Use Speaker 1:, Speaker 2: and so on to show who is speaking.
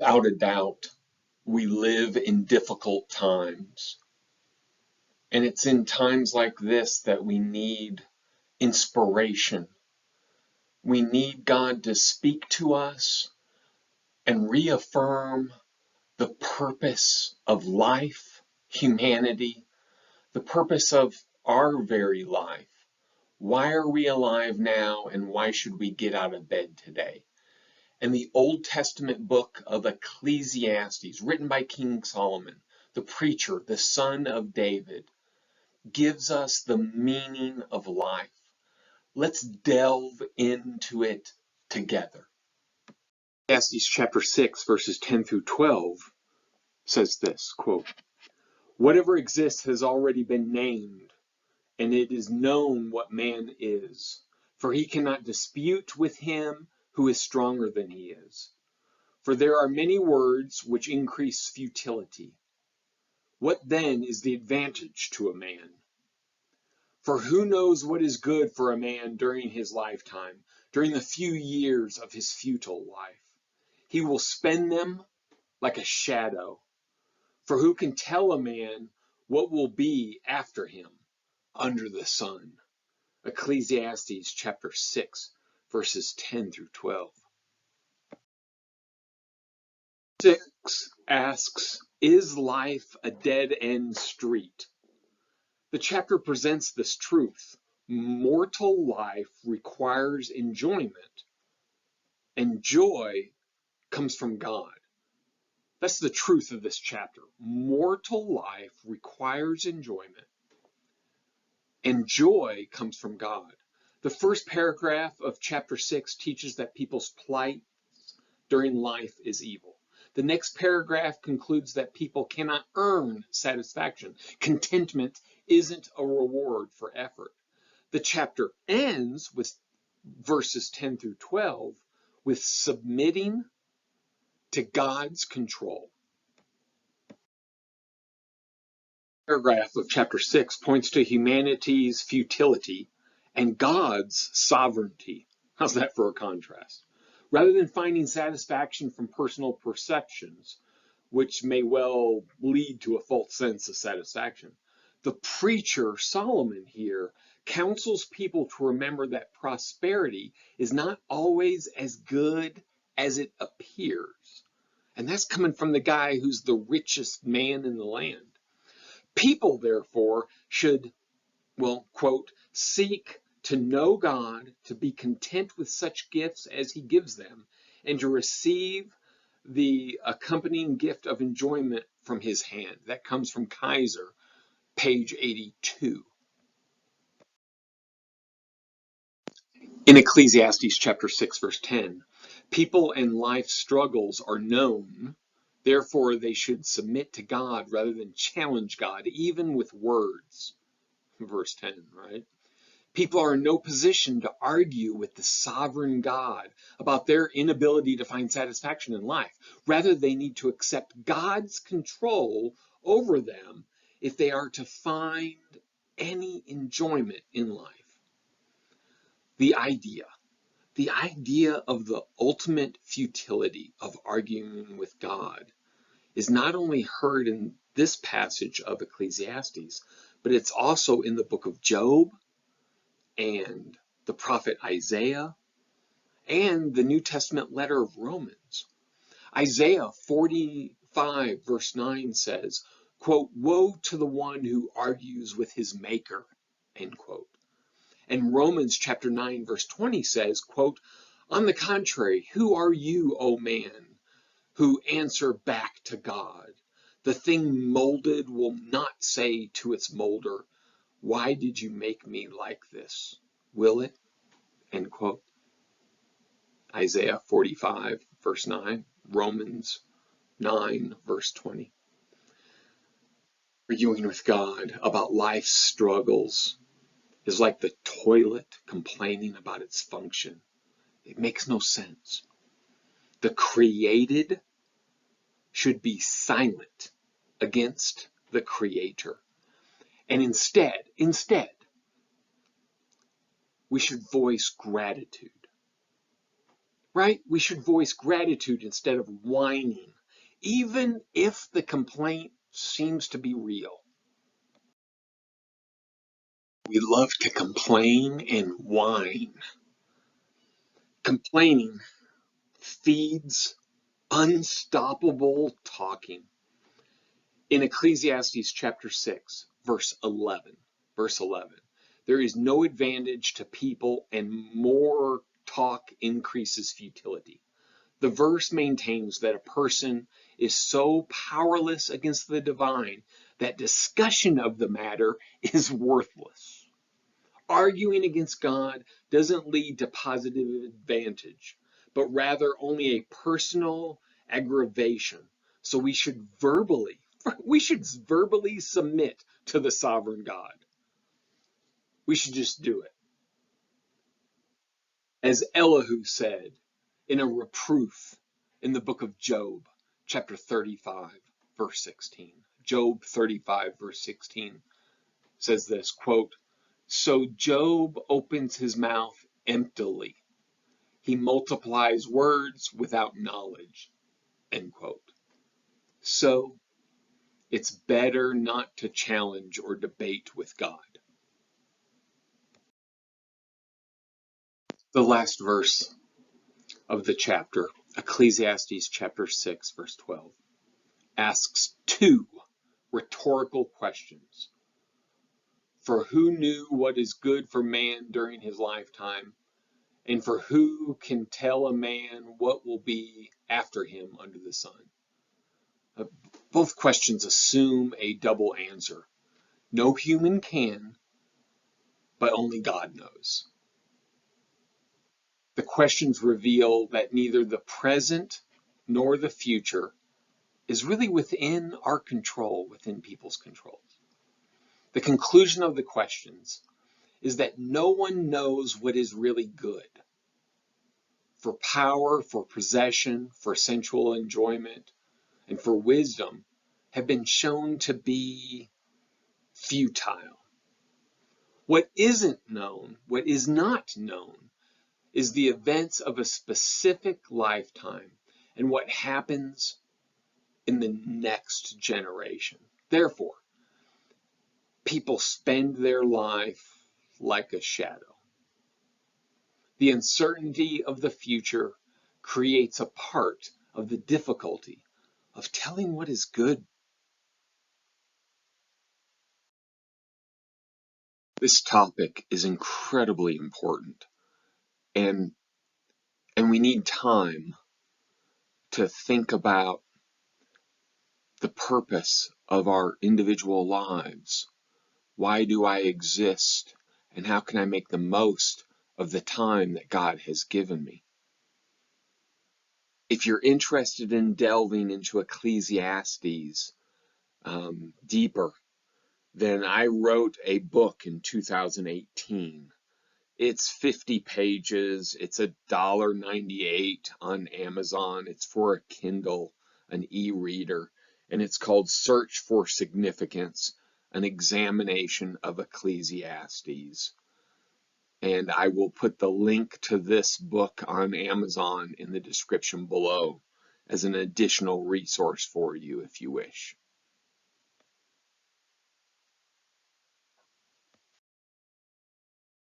Speaker 1: Without a doubt, we live in difficult times. And it's in times like this that we need inspiration. We need God to speak to us and reaffirm the purpose of life, humanity, the purpose of our very life. Why are we alive now, and why should we get out of bed today? And the Old Testament book of Ecclesiastes, written by King Solomon, the preacher, the son of David, gives us the meaning of life. Let's delve into it together. Ecclesiastes chapter 6, verses 10 through 12 says this, quote, "Whatever exists has already been named, and it is known what man is, for he cannot dispute with him who is stronger than he is. For there are many words which increase futility. What then is the advantage to a man? For who knows what is good for a man during his lifetime, during the few years of his futile life? He will spend them like a shadow. For who can tell a man what will be after him under the sun?" Ecclesiastes chapter 6, verses 10 through 12. 6 asks, is life a dead-end street? The chapter presents this truth. Mortal life requires enjoyment, and joy comes from God. That's the truth of this chapter. Mortal life requires enjoyment, and joy comes from God. The first paragraph of chapter 6 teaches that people's plight during life is evil. The next paragraph concludes that people cannot earn satisfaction. Contentment isn't a reward for effort. The chapter ends with verses 10 through 12 with submitting to God's control. Paragraph of chapter 6 points to humanity's futility and God's sovereignty. How's that for a contrast? Rather than finding satisfaction from personal perceptions, which may well lead to a false sense of satisfaction, the preacher Solomon here counsels people to remember that prosperity is not always as good as it appears. And that's coming from the guy who's the richest man in the land. People, therefore, should, well, quote, seek to know God, to be content with such gifts as he gives them, and to receive the accompanying gift of enjoyment from his hand. That comes from Kaiser, page 82. In Ecclesiastes chapter 6, verse 10, people and life struggles are known. Therefore, they should submit to God rather than challenge God, even with words. Verse 10, right? People are in no position to argue with the sovereign God about their inability to find satisfaction in life. Rather, they need to accept God's control over them if they are to find any enjoyment in life. The idea of the ultimate futility of arguing with God is not only heard in this passage of Ecclesiastes, but it's also in the book of Job and the prophet Isaiah and the New Testament letter of Romans. Isaiah 45 verse 9 says, quote, "Woe to the one who argues with his maker," end quote. And Romans chapter 9 verse 20 says, quote, "On the contrary, who are you, O man, who answer back to God? The thing molded will not say to its molder, why did you make me like this? Will it?" End quote. Isaiah 45 verse 9, Romans 9 verse 20. Arguing with God about life's struggles is like the toilet complaining about its function. It makes no sense. The created should be silent against the Creator. And instead, we should voice gratitude. Right? We should voice gratitude instead of whining even if the complaint seems to be real. We love to complain and whine. Complaining feeds unstoppable talking. In Ecclesiastes chapter 6, verse 11, there is no advantage to people and more talk increases futility. The verse maintains that a person is so powerless against the divine that discussion of the matter is worthless. Arguing against God doesn't lead to positive advantage, but rather only a personal aggravation. So we should verbally submit to the sovereign God. We should just do it. As Elihu said in a reproof in the book of Job, chapter 35, verse 16. Job 35, verse 16 says this, quote, "So Job opens his mouth emptily. He multiplies words without knowledge," end quote. So it's better not to challenge or debate with God. The last verse of the chapter, Ecclesiastes chapter 6, verse 12, asks two rhetorical questions. For who knew what is good for man during his lifetime? And for who can tell a man what will be after him under the sun? Both questions assume a double answer. No human can, but only God knows. The questions reveal that neither the present nor the future is really within our control, within people's controls. The conclusion of the questions is that no one knows what is really good. For power, for possession, for sensual enjoyment, and for wisdom have been shown to be futile. What isn't known, what is not known, is the events of a specific lifetime and what happens in the next generation. Therefore, people spend their life like a shadow. The uncertainty of the future creates a part of the difficulty of telling what is good. This topic is incredibly important, and we need time to think about the purpose of our individual lives. Why do I exist? And how can I make the most of the time that God has given me? If you're interested in delving into Ecclesiastes deeper, then I wrote a book in 2018. It's 50 pages. It's $1.98 on Amazon. It's for a Kindle, an e-reader, and it's called Search for Significance, an examination of Ecclesiastes. And I will put the link to this book on Amazon in the description below as an additional resource for you if you wish.